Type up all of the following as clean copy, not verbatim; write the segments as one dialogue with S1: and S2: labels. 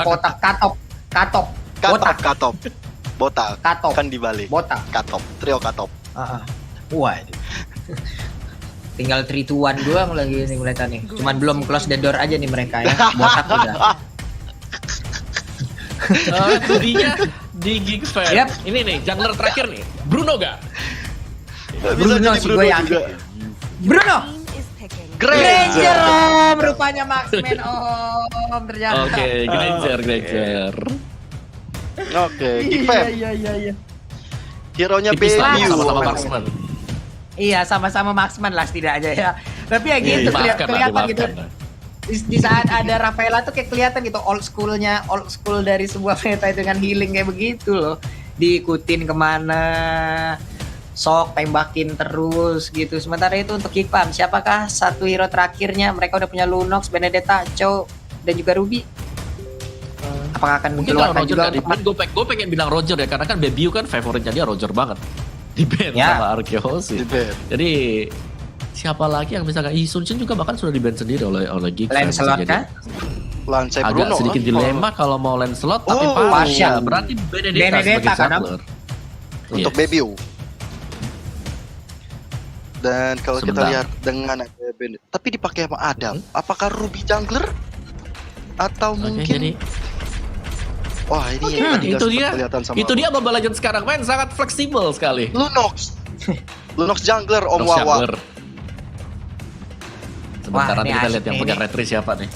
S1: kotak katop.
S2: Katop. Botak.
S1: Katop.
S2: Kan dibalik.
S1: Botak.
S2: Katop. Trio katop.
S1: Wah. Tinggal 3, 2, 1 doang lagi nih kelihatannya. Cuman belum close the door aja nih mereka ya. Botak udah.
S3: Kudinya di Geek Fam.
S1: Yap.
S3: Ini nih jungler terakhir nih. Bruno gak?
S2: Bisa
S1: Bruno
S2: jadi
S1: sih gue yakin.
S2: juga.
S1: Bruno.
S2: Granger.
S1: Om, rupanya Marksman Om ternyata.
S3: Oke, Granger.
S2: Oke, Geek Fam.
S1: Iya.
S2: Hero-nya
S3: Tipis lah,
S2: Baby.
S3: sama-sama marksman.
S1: Iya, sama-sama Marksman lah setidaknya ya. Tapi ya gitu
S3: Dimaafkan lah,
S1: kelihatan gitu.
S3: dimaafkan lah.
S1: Di saat ada Rafaela tuh kayak kelihatan gitu old school dari sebuah meta itu dengan healing kayak begitu loh. Diikutin kemana, sok tembakin terus gitu. Sementara itu untuk Geek Fam, siapakah satu hero terakhirnya? Mereka udah punya Lunox, Benedetta, Chow, dan juga Ruby. Apakah akan
S3: Mungkin kalau
S1: mengeluarkan
S3: Roger
S1: juga
S3: gak di ban, gue pengen bilang Roger ya, karena kan Baby kan favoritnya dia Roger banget. Di ban
S1: Ya.
S3: sama Arkeos sih.
S2: Di-ban.
S3: Jadi siapa lagi yang bisa Sun Shin juga bahkan sudah di ban sendiri oleh Geek Fam.
S1: Lancelot kah?
S2: Lancet
S3: Agak
S2: Bruno.
S3: sedikit dilema kalau mau Lancelot tapi
S2: Oh,
S3: partial.
S1: partial.
S3: Berarti Benedetta
S1: Benedetta
S3: sebagai
S1: kan,
S3: jungler.
S2: Untuk
S3: Yes.
S2: Baby. Dan kalau kita
S3: Sebentar.
S2: lihat dengan tapi dipakai sama Adam, apakah Ruby jungler? Atau
S3: Oke,
S2: mungkin
S3: jadi
S2: wah ini yang tadi
S3: itu
S2: nggak
S3: dia.
S2: sempat kelihatan sama
S3: Itu dia Mobile Legends sekarang main sangat fleksibel sekali.
S2: Lunox. Lunox jungler Om
S3: Nox
S2: Wawa.
S3: jungler. Sebentar
S1: Wah,
S3: nanti
S1: ini
S3: kita
S1: asik
S3: lihat yang
S1: nih,
S3: pegang
S1: ini.
S3: retri siapa nih.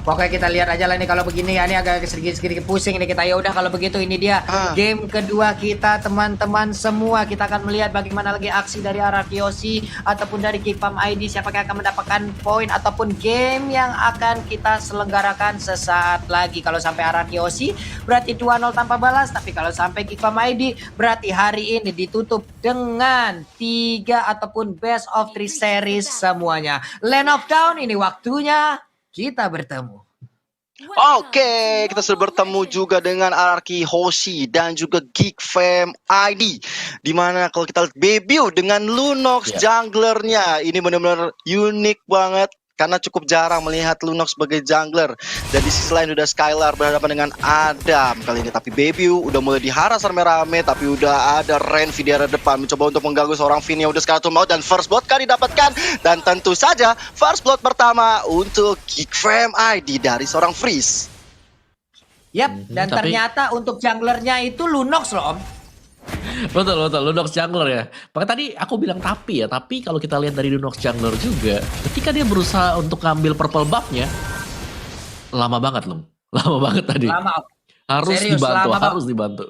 S1: Pokoknya kita lihat aja lah nih kalau begini ya, ini agak sedikit pusing nih kita. Ya udah kalau begitu ini dia game kedua kita teman-teman semua. Kita akan melihat bagaimana lagi aksi dari Arakiosi ataupun dari Geek Fam ID, siapakah yang akan mendapatkan poin ataupun game yang akan kita selenggarakan sesaat lagi. Kalau sampai Arakiosi berarti 2-0 tanpa balas, tapi kalau sampai Geek Fam ID berarti hari ini ditutup dengan 3 ataupun best of 3 series semuanya. Land of Down ini waktunya kita bertemu.
S2: Oke, kita sudah bertemu juga dengan Arki Hoshi dan juga Geek Fam ID. Dimana kalau kita lihat Baby dengan Lunox junglernya, ini benar-benar unik banget. Karena cukup jarang melihat Lunox sebagai jungler. Dan di sisi lain udah Skylar berhadapan dengan Adam kali ini. Tapi Baby udah mulai diharas rame-rame. Tapi udah ada Renvi di arah depan. Mencoba untuk mengganggu seorang Finn yang udah sekali maut. Dan first blood kan didapatkan. Dan tentu saja first blood pertama untuk Geek Fam ID dari seorang Freeze.
S1: Yap, dan
S3: tapi-
S1: ternyata untuk junglernya itu Lunox loh Om.
S3: Betul, Lunox jungler ya. Makanya tadi aku bilang tapi kalau kita lihat dari Lunox jungler juga, ketika dia berusaha untuk ngambil purple buff-nya, lama banget loh. Lama banget tadi.
S1: Lama Om.
S3: Harus
S1: Serius,
S3: dibantu,
S1: lama
S3: harus dibantu.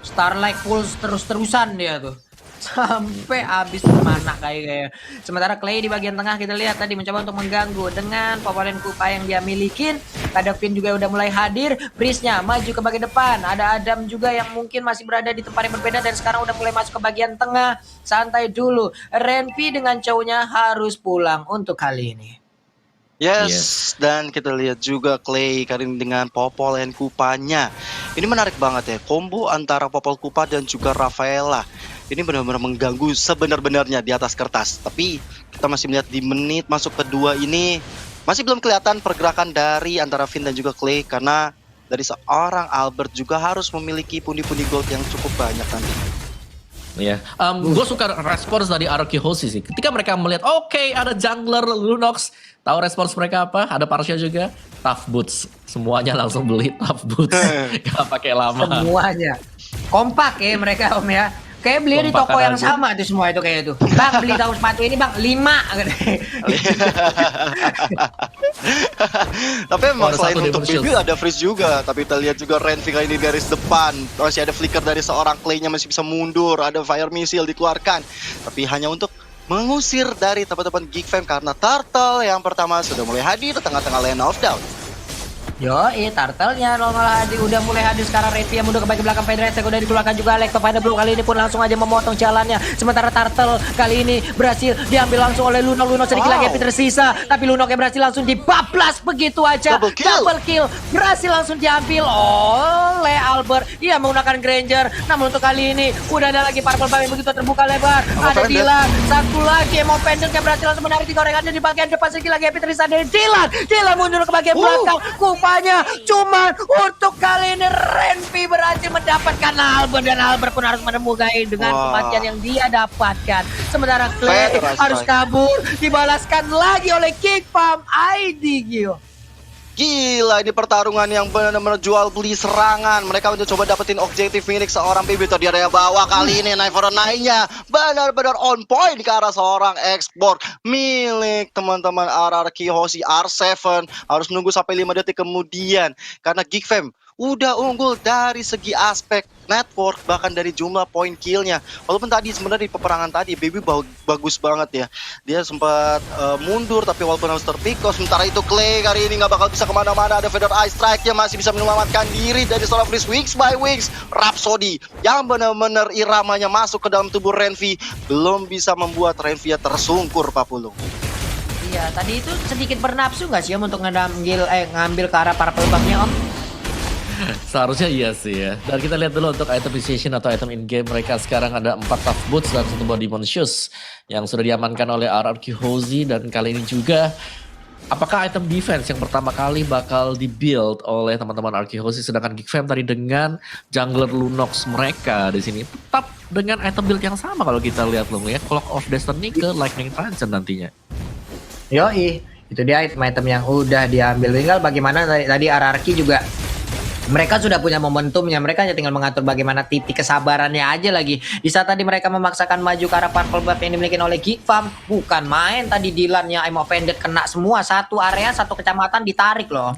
S1: Starlight Pulse terus-terusan dia tuh. Sampai habis mana kayak. Sementara Clay di bagian tengah kita lihat tadi mencoba untuk mengganggu dengan Popolен Kupa yang dia milikin. Kadavin juga udah mulai hadir. Breeze-nya maju ke bagian depan. Ada Adam juga yang mungkin masih berada di tempat yang berbeda dan sekarang udah mulai masuk ke bagian tengah. Santai dulu. Renvi dengan Chow-nya harus pulang untuk kali ini.
S2: Yes, dan kita lihat juga Clay kali ini dengan Popol and Kupanya. Ini menarik banget ya, combo antara Popol Kupa dan juga Rafaela. Ini benar-benar mengganggu sebenar-benarnya di atas kertas. Tapi kita masih melihat di menit masuk kedua ini masih belum kelihatan pergerakan dari antara Finn dan juga Clay karena dari seorang Albert juga harus memiliki pundi-pundi gold yang cukup banyak nanti.
S3: Iya, gue suka respons dari Araki Hoshi sih. Ketika mereka melihat, oke, ada jungler Lunox, tahu respons mereka apa? Ada Parsia juga, tough boots, semuanya langsung beli tough boots, gak pakai lama.
S1: Semuanya kompak ya mereka Om ya. Kayak beli di
S3: Kompak
S1: toko yang
S3: aja.
S1: sama tuh semua itu kayak itu. Bang beli tahu sepatu ini bang 5.
S2: Tapi memang
S3: ada
S2: selain
S3: satu
S2: untuk
S3: Devil
S2: Baby
S3: Shield.
S2: ada Freeze juga. Tapi kita lihat juga Renvi kali ini garis depan. Masih ada flicker dari seorang Clay-nya masih bisa mundur. Ada fire missile dikeluarkan. Tapi hanya untuk mengusir dari teman-teman Geek Fam karena Turtle yang pertama sudah mulai hadir di tengah-tengah Land of Down.
S1: Yoi, turtle-nya udah mulai hadir sekarang. Renvi yang mundur ke bagian belakang. Fedrese udah dikeluarkan juga. Lecto Final Blow kali ini pun langsung aja memotong jalannya. Sementara Turtle kali ini berhasil diambil langsung oleh Lunox. Lunox sedikit lagi yang tersisa. Tapi Lunox berhasil langsung dibablas begitu aja.
S2: Double kill.
S1: Berhasil langsung diambil oleh Albert. Ia menggunakan Granger. Namun untuk kali ini udah ada lagi purple bar yang begitu terbuka lebar. Ada
S2: pendek.
S1: Dylan. Satu lagi Emo Pendant yang berhasil langsung menarik 3 orang aja di bagian depan. Sedikit lagi yang tersisa dari Dylan. Dylan mundur ke bagian belakang. Kupa rupanya cuman untuk kali ini Renvi berhasil mendapatkan Albert, dan Albert pun harus menemukan dengan kematian yang dia dapatkan. Sementara Clay harus kabur, dibalaskan lagi oleh Geek Farm ID, Gio.
S2: Gila, ini pertarungan yang benar-benar jual beli serangan. Mereka untuk coba dapetin objektif milik seorang PB di area bawah. Kali ini Knife for a Nine-nya benar-benar on point ke arah seorang ekspor milik teman-teman RRQ Hoshi R7. Harus menunggu sampai 5 detik kemudian karena Geek Fam udah unggul dari segi aspek network, bahkan dari jumlah point killnya. Walaupun tadi sebenarnya di peperangan tadi Baby bagus banget ya, dia sempat mundur tapi walaupun harus terpikau. Sementara itu Clay kali ini nggak bakal bisa kemana-mana. Ada Feather Eye Strike-nya masih bisa menyelamatkan diri dari seorang Freeze. Wings by Wings, Rhapsody yang benar-benar iramanya masuk ke dalam tubuh Renvi belum bisa membuat Renvi tersungkur, Pak Pulung.
S1: Iya, tadi itu sedikit bernafsu nggak sih Om untuk ngambil ke arah para pelebaknya, Om?
S3: Seharusnya iya sih ya. Dan kita lihat dulu untuk item precision atau item in-game mereka sekarang ada 4 tough boots dan 1 buah demon shoes yang sudah diamankan oleh RRQ Hoshi. Dan kali ini juga apakah item defense yang pertama kali bakal di-build oleh teman-teman RRQ Hoshi, sedangkan Geek Fam tadi dengan jungler Lunox mereka di sini tetap dengan item build yang sama kalau kita lihat loh ya, Clock of Destiny ke Lightning Transcend nantinya.
S1: Yoi, itu dia item-item yang udah diambil. Tinggal bagaimana tadi RRQ juga mereka sudah punya momentumnya, mereka hanya tinggal mengatur bagaimana titik kesabarannya aja lagi. Di saat tadi mereka memaksakan maju ke arah purple buff yang dimiliki oleh Geek Farm, bukan main tadi Dylan-nya I'm offended kena semua, satu area satu kecamatan ditarik loh.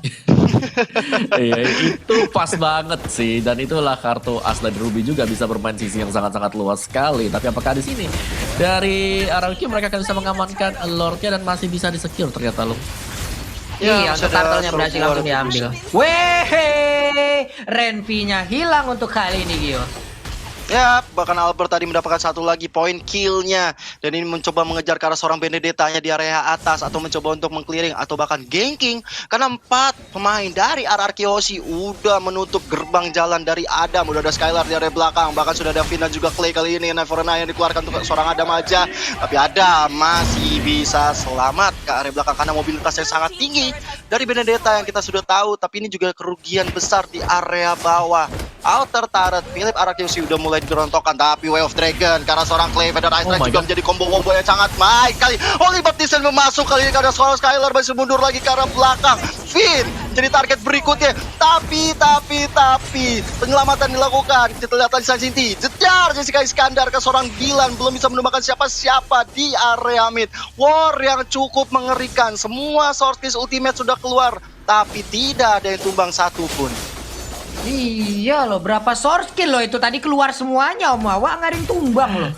S3: Iya, itu pas banget sih, dan itulah kartu as dan Ruby juga bisa bermain sisi yang sangat-sangat luas sekali. Tapi apakah di sini dari RRQ mereka akan bisa mengamankan Lord-nya dan masih bisa di-secure ternyata loh.
S1: Iya, untuk turtle-nya berhasil langsung diambil. Weh, Renvi-nya hilang untuk kali ini, Gio.
S2: Ya, bahkan Albert tadi mendapatkan satu lagi poin kill-nya. Dan ini mencoba mengejar ke arah seorang Benedetta-nya di area atas, atau mencoba untuk meng-clearing atau bahkan ganking. Karena 4 pemain dari RRQ Hoshi udah menutup gerbang jalan dari Adam. Udah ada Skylar di area belakang, bahkan sudah ada Finn dan juga Clay kali ini. Knife for a Nine yang dikeluarkan untuk seorang Adam aja. Tapi Adam masih bisa selamat ke area belakang karena mobilitas yang sangat tinggi dari Benedetta yang kita sudah tahu. Tapi ini juga kerugian besar di area bawah. Outer turret Philip RRQ Hoshi udah mulai digerontokan, tapi Way of Dragon karena seorang Clay Feather Eye Strike juga menjadi combo yang sangat baik kali. Holy Baptisten masuk kali ini karena seorang Skylar masih mundur lagi ke arah belakang. Finn jadi target berikutnya, tapi penyelamatan dilakukan. Kita lihat tadi Sang Sinti jejar Jessica Iskandar ke seorang Dylan, belum bisa menemukan siapa-siapa di area mid. War yang cukup mengerikan, semua source kiss ultimate sudah keluar, tapi tidak ada yang tumbang satupun.
S1: Iya loh, berapa source kill loh itu tadi keluar semuanya Om Wawa, nggak ada yang tumbang loh.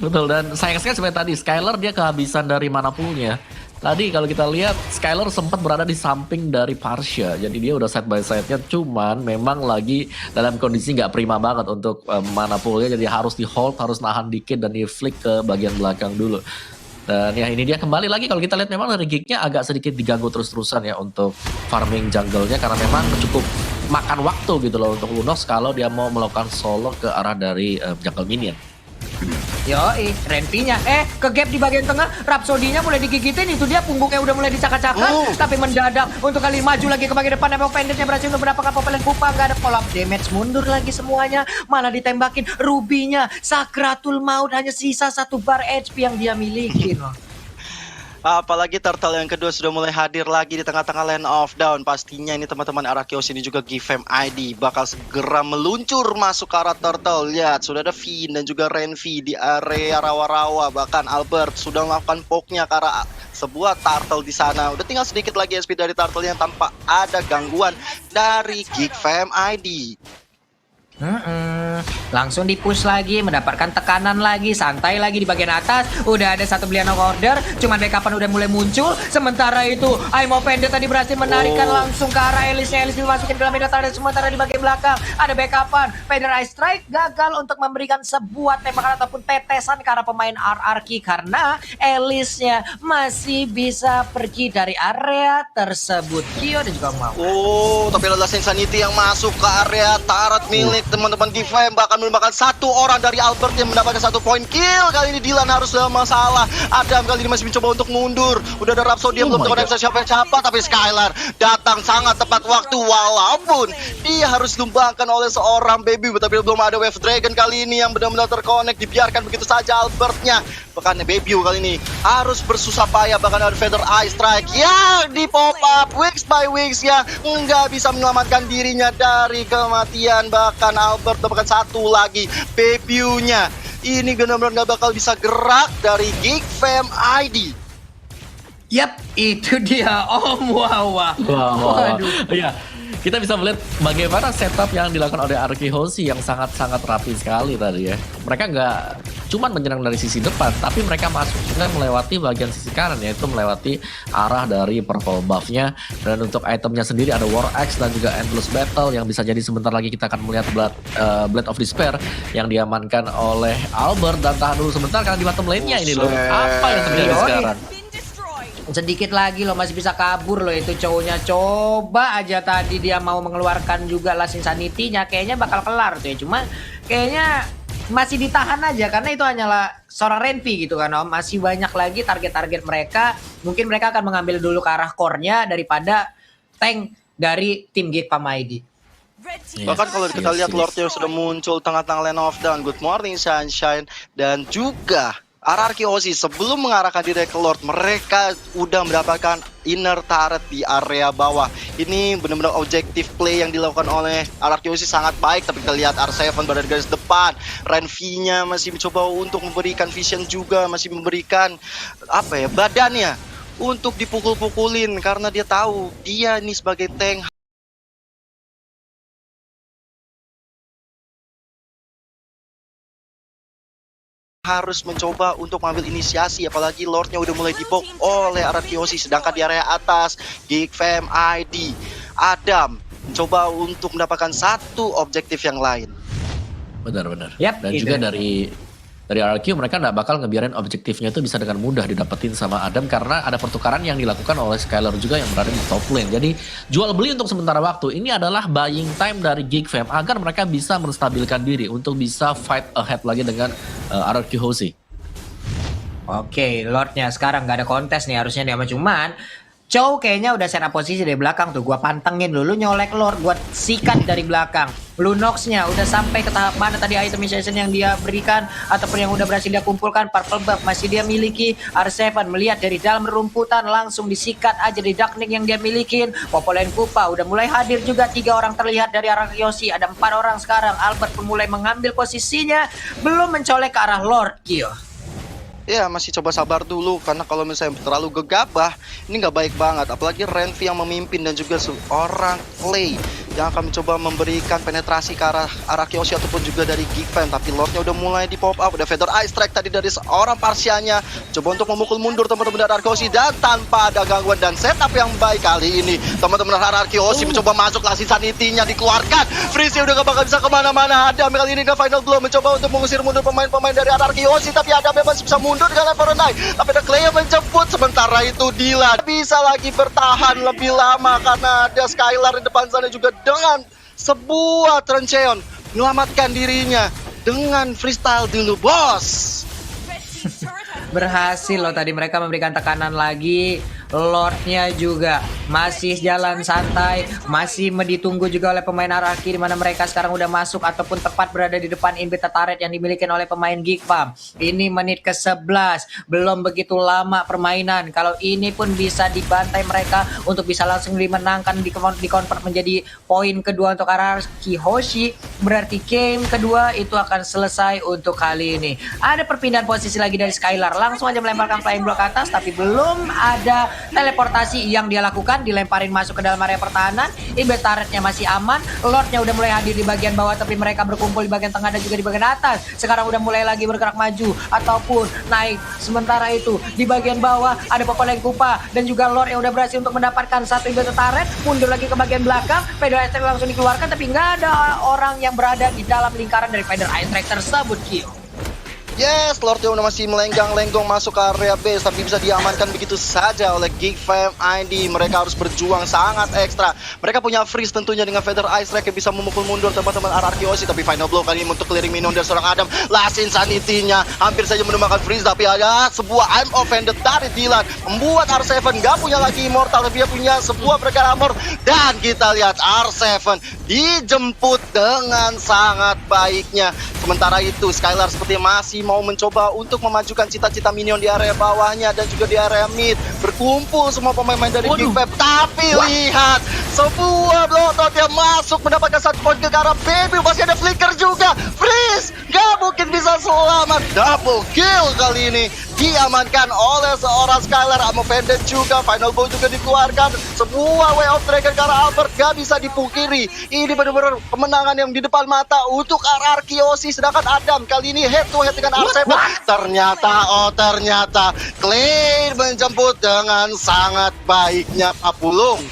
S3: Betul, dan sayang sekali sebenarnya tadi Skylar dia kehabisan dari mana poolnya. Tadi kalau kita lihat Skylar sempat berada di samping dari Parsha, jadi dia udah side by side-nya, cuman memang lagi dalam kondisi nggak prima banget untuk mana poolnya, jadi harus di hold, harus nahan dikit dan di flick ke bagian belakang dulu. Dan ya ini dia kembali lagi kalau kita lihat memang dari Geek-nya agak sedikit diganggu terus-terusan ya untuk farming jungle-nya, karena memang cukup makan waktu gitu loh untuk Lunox kalau dia mau melakukan solo ke arah dari jungle minion.
S1: Yoi, Renvi-nya ke gap di bagian tengah, Rhapsody-nya mulai digigitin, itu dia punggungnya udah mulai dicakar-cakar, tapi mendadak untuk kali maju lagi ke bagian depan. Emang Pendant-nya berhasil untuk mendapatkan Popelen Pupa, gak ada follow up damage, mundur lagi semuanya, malah ditembakin Ruby-nya, Sakratul Maut, hanya sisa 1 bar HP yang dia miliki loh.
S2: Apalagi turtle yang kedua sudah mulai hadir lagi di tengah-tengah lane of down. Pastinya ini teman-teman RRQ Hoshi ini juga Geek Fam ID bakal segera meluncur masuk ke arah turtle. Lihat, sudah ada Finn dan juga Renvi di area rawa-rawa. Bahkan Albert sudah melakukan poke-nya ke arah sebuah turtle di sana. Udah tinggal sedikit lagi SP dari turtle yang tanpa ada gangguan dari Geek Fam ID.
S1: Langsung di-push lagi, mendapatkan tekanan lagi, santai lagi di bagian atas. Udah ada satu belian order, cuman backupan udah mulai muncul. Sementara itu, I'm offended tadi berhasil menarikan langsung ke arah Elisnya. Elis dimasukin ke dalam medan turret. Sementara di bagian belakang ada backupan. Feather Eye Strike gagal untuk memberikan sebuah tembakan ataupun tetesan ke arah pemain RRQ karena Elisnya masih bisa pergi dari area tersebut. Kyo dan juga mau.
S2: Tapi adalah Insanity yang masuk ke area turret milik teman-teman Geek Fam. Fam bahkan menembakkan satu orang dari Albert yang mendapatkan 1 poin kill. Kali ini Dylan harus dalam masalah. Adam kali ini masih mencoba untuk mundur. Udah ada Rhapsody yang belum terkoneksi siapa-siapa, tapi Skylar datang sangat tepat waktu walaupun dia harus ditumbangkan oleh seorang Baby, tapi belum ada Wave Dragon kali ini yang benar-benar terkonek. Dibiarkan begitu saja Albertnya. Bahkan Baby kali ini harus bersusah payah, bahkan ada Feather Eye Strike yang di pop up Wings by Wings yang nggak bisa menyelamatkan dirinya dari kematian. Bahkan Albert dapatkan satu lagi Baby-nya. Ini benar-benar nggak bakal bisa gerak dari Geek Fam ID.
S1: Yap, itu dia Om Wawa.
S3: Waduh. Iya. Kita bisa melihat bagaimana setup yang dilakukan oleh Arki Hoshi yang sangat-sangat rapi sekali tadi ya. Mereka nggak cuman menyerang dari sisi depan, tapi mereka masuk juga melewati bagian sisi kanan, yaitu melewati arah dari purple buff-nya. Dan untuk itemnya sendiri ada War Axe dan juga Endless Battle yang bisa jadi sebentar lagi kita akan melihat Blade of Despair yang diamankan oleh Albert. Dan tahan dulu sebentar karena di bottom lane-nya ini loh. Apa yang terjadi sekarang?
S1: Sedikit lagi loh, masih bisa kabur loh itu cowoknya. Coba aja tadi dia mau mengeluarkan juga Last Insanity-nya, kayaknya bakal kelar tuh ya. Cuma kayaknya masih ditahan aja karena itu hanyalah seorang Renvi gitu kan Om. Masih banyak lagi target-target mereka. Mungkin mereka akan mengambil dulu ke arah core-nya daripada tank dari tim Geek Fam ID.
S2: Bahkan kalau kita lihat Lordnya sudah muncul tengah-tengah lane of down. Good morning Sunshine. Dan juga RRQ Hoshi sebelum mengarahkan diri ke Lord, mereka udah mendapatkan inner turret di area bawah. Ini benar-benar objektif play yang dilakukan oleh RRQ Hoshi sangat baik. Tapi kita lihat R7 berada di garis depan. Renvi-nya masih mencoba untuk memberikan vision juga, masih memberikan apa ya, badannya untuk dipukul-pukulin karena dia tahu dia ini sebagai tank harus mencoba untuk mengambil inisiasi, apalagi Lordnya udah mulai dibok oleh RRQ Hoshi. Sedangkan di area atas Geek Fam ID Adam mencoba untuk mendapatkan satu objektif yang lain.
S3: Benar-benar.
S1: Yap,
S3: dan juga dari RRQ mereka nggak bakal ngebiarin objektifnya itu bisa dengan mudah didapetin sama Adam karena ada pertukaran yang dilakukan oleh Skylar juga yang berada di top lane. Jadi jual beli untuk sementara waktu. Ini adalah buying time dari Geek Fam agar mereka bisa menstabilkan diri untuk bisa fight ahead lagi dengan RRQ Hoshi.
S1: Oke, Lordnya sekarang nggak ada kontes nih harusnya dia, cuman Chow kayaknya udah set up posisi dari belakang tuh. Gua pantengin dulu, nyolek Lord, gua sikat dari belakang. Lunox-nya udah sampai ke tahap mana tadi itemization yang dia berikan ataupun yang udah berhasil dia kumpulkan. Purple buff masih dia miliki. R7 melihat dari dalam rumputan langsung disikat aja di Darkning yang dia milikin. Popolen Kupa udah mulai hadir juga, 3 orang terlihat dari arah Yoshi. Ada 4 orang sekarang. Albert pun mulai mengambil posisinya, belum mencolek ke arah Lord Kyo.
S2: Ya masih coba sabar dulu karena kalau misalnya terlalu gegabah ini nggak baik banget, apalagi Renvi yang memimpin dan juga seorang Clay yang akan mencoba memberikan penetrasi ke arah Hoshi ataupun juga dari Geek Fam. Tapi Lordnya udah mulai di pop up, udah Feather Eye Strike tadi dari seorang Parsianya, coba untuk memukul mundur teman-teman dari Hoshi dan tanpa ada gangguan dan setup yang baik kali ini teman-teman Hoshi mencoba masuk Last Insanity-nya dikeluarkan. Freeze udah gak bakal bisa kemana-mana. Adam kali ini ke final blow mencoba untuk mengusir mundur pemain-pemain dari Hoshi, tapi Adam masih bisa mundur dengan Fahrenheit. Tapi ada Clay yang menjemput, sementara itu Dylan bisa lagi bertahan lebih lama karena ada Skylar di depan sana juga dengan sebuah Trencheon menyelamatkan dirinya dengan freestyle dulu bos.
S1: Berhasil loh tadi mereka memberikan tekanan lagi. Lordnya juga masih jalan santai, masih ditunggu juga oleh pemain Araki, di mana mereka sekarang udah masuk ataupun tepat berada di depan inhibitor turret yang dimiliki oleh pemain Geek Fam. Ini menit ke-11, belum begitu lama permainan. Kalau ini pun bisa dibantai mereka untuk bisa langsung dimenangkan, di-convert menjadi poin kedua untuk Araki Hoshi. Berarti game kedua itu akan selesai untuk kali ini. Ada perpindahan posisi lagi dari Skylar, langsung aja melemparkan flying block ke atas, tapi belum ada teleportasi yang dia lakukan, dilemparin masuk ke dalam area pertahanan. Inhibitor turretnya masih aman, Lordnya udah mulai hadir di bagian bawah, tapi mereka berkumpul di bagian tengah dan juga di bagian atas. Sekarang udah mulai lagi bergerak maju ataupun naik. Sementara itu di bagian bawah ada Popolen Kupa dan juga Lord yang udah berhasil untuk mendapatkan satu inhibitor turret. Mundur lagi ke bagian belakang, Feather Eye Strike langsung dikeluarkan, tapi nggak ada orang yang berada di dalam lingkaran dari Feather Eye Strike tersebut, Kyo.
S2: Yes, Lord udah masih melenggang-lenggong masuk ke area base, tapi bisa diamankan begitu saja oleh Geek Fam ID. Mereka harus berjuang sangat ekstra. Mereka punya freeze tentunya dengan Feather Ice Rack yang bisa memukul mundur teman-teman RRQ Aussie. Tapi final blow kali ini untuk clearing minion dari seorang Adam. Last Insanity-nya hampir saja menemukan freeze, tapi ada sebuah I'm offended dari Dylan membuat R7 gak punya lagi immortal, tapi dia punya sebuah breaker armor. Dan kita lihat R7 dijemput dengan sangat baiknya. Sementara itu Skylar seperti masih mau mencoba untuk memajukan cita-cita minion di area bawahnya dan juga di area mid. Berkumpul semua pemain-pemain dari Big Fab. Tapi lihat, sebuah blotot yang masuk mendapatkan 1 poin ke arah Baby. Masih ada flicker juga. Freeze! Gak mungkin bisa selamat. Double kill kali ini diamankan oleh seorang Skylar. I'm offended juga. Final bow juga dikeluarkan. Sebuah way of dragon ke arah Albert gak bisa dipungkiri. Ini benar-benar kemenangan yang di depan mata untuk RRQ Aussie. Sedangkan Adam kali ini head to head dengan R7. Ternyata Clay menjemput dengan sangat baiknya Papulung.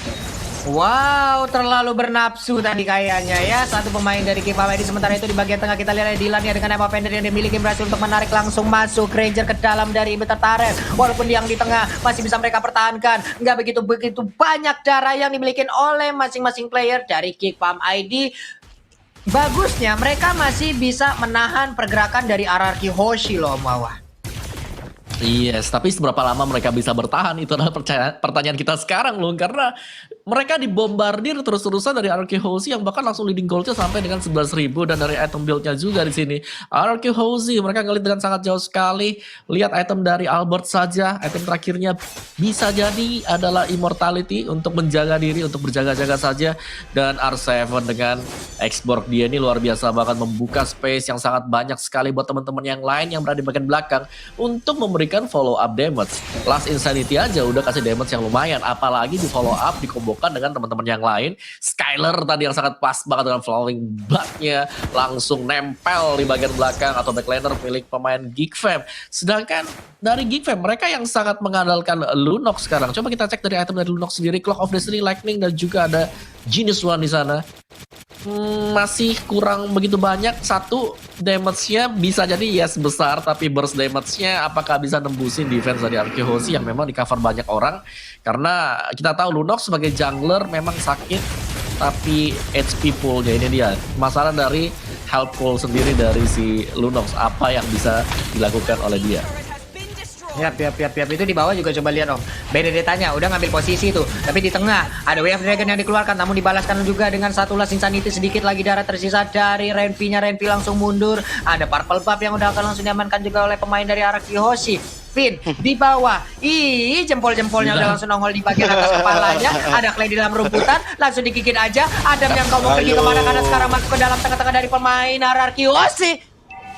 S1: Wow, terlalu bernafsu tadi kayaknya ya. Satu pemain dari Keep ID. Sementara itu di bagian tengah kita lihat Dylan ya dengan Emma Fender yang dimiliki berhasil untuk menarik langsung masuk Ranger ke dalam dari Inverter Turret. Walaupun yang di tengah masih bisa mereka pertahankan. Nggak begitu banyak darah yang dimiliki oleh masing-masing player dari Keep ID. Bagusnya mereka masih bisa menahan pergerakan dari RRQ Hoshi loh, Mawah.
S3: Yes, tapi seberapa lama mereka bisa bertahan itu adalah pertanyaan kita sekarang loh, karena mereka dibombardir terus-terusan dari RRQ Hoshi yang bahkan langsung leading goldnya sampai dengan 11.000 dan dari item buildnya juga di sini. RRQ Hoshi mereka ngelit dengan sangat jauh sekali. Lihat item dari Albert saja, item terakhirnya bisa jadi adalah Immortality untuk menjaga diri, untuk berjaga-jaga saja. Dan R7 dengan X-Borg dia ini luar biasa, bahkan membuka space yang sangat banyak sekali buat teman-teman yang lain yang berada di bagian belakang untuk memberikan follow up damage. Last Insanity aja udah kasih damage yang lumayan, apalagi di follow up dikombokan dengan teman-teman yang lain. Skylar tadi yang sangat pas banget dengan flowing blood-nya langsung nempel di bagian belakang atau backliner milik pemain Geek Fam. Sedangkan dari Geek Fam mereka yang sangat mengandalkan Lunox sekarang. Coba kita cek dari item dari Lunox sendiri, Clock of Destiny, Lightning dan juga ada Genius One di sana. Masih kurang begitu banyak. Satu, damage-nya bisa jadi yes besar, tapi burst damage-nya apakah bisa nembusin defense dari RRQ Hoshi yang memang di cover banyak orang. Karena kita tahu Lunox sebagai jungler memang sakit, tapi HP pool-nya ini dia masalah dari health pool sendiri dari si Lunox, apa yang bisa dilakukan oleh dia.
S1: Yap. Itu di bawah juga coba lihat Om. Benedetta-nya udah ngambil posisi tuh. Tapi di tengah ada Way of Dragon yang dikeluarkan, namun dibalaskan juga dengan satu Last Insanity. Sedikit lagi darah tersisa dari Renvi-nya. Renvi langsung mundur. Ada Purple Buff yang udah akan langsung diamankan juga oleh pemain dari RRQ Hoshi. Finn di bawah. Jempol-jempolnya udah langsung nongol di bagian atas kepalanya. Ada Clay di dalam rumputan, langsung dikikit aja. Adam yang kau mau pergi kemana-mana sekarang masuk ke dalam tengah-tengah dari pemain RRQ Hoshi.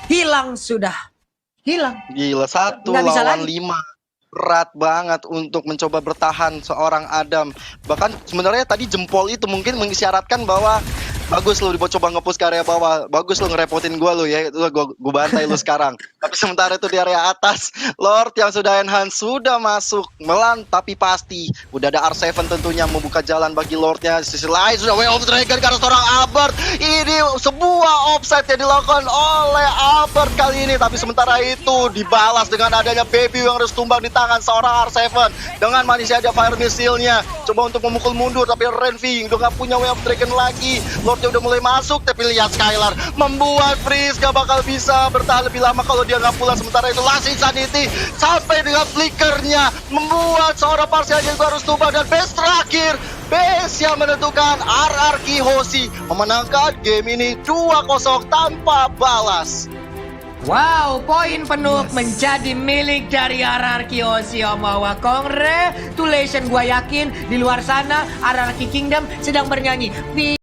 S1: Hilang sudah. Hilang.
S2: Gila, 1 lawan 5. Berat banget untuk mencoba bertahan seorang Adam. Bahkan sebenarnya tadi jempol itu mungkin mengisyaratkan bahwa bagus lu coba nge-push ke area bawah. Bagus lu ngerepotin gua lu ya. Itu gua bantai lu sekarang. Tapi sementara itu di area atas, Lord yang sudah enhance sudah masuk melan, tapi pasti udah ada R7 tentunya membuka jalan bagi Lordnya. Sisi lain sudah Way of Dragon karena seorang Albert. Ini sebuah offside yang dilakukan oleh Albert kali ini. Tapi sementara itu dibalas dengan adanya Baby yang harus tumbang di tangan seorang R7. Dengan manisnya ada fire missile-nya. Coba untuk memukul mundur, tapi Renvi udah gak punya Way of Dragon lagi. Lordnya udah mulai masuk, tapi lihat Skylar membuat freeze, gak bakal bisa bertahan lebih lama kalau dia nggak pulang. Sementara itu Last Insanity sampai dengan flickernya membuat seorang Parsial yang harus tumbang. Dan base terakhir, base yang menentukan RRQ Hoshi memenangkan game ini 2-0 tanpa balas.
S1: Wow, poin penuh menjadi milik dari RRQ Hoshi Omawa. Congratulations, gua yakin di luar sana RRQ Kingdom sedang bernyanyi.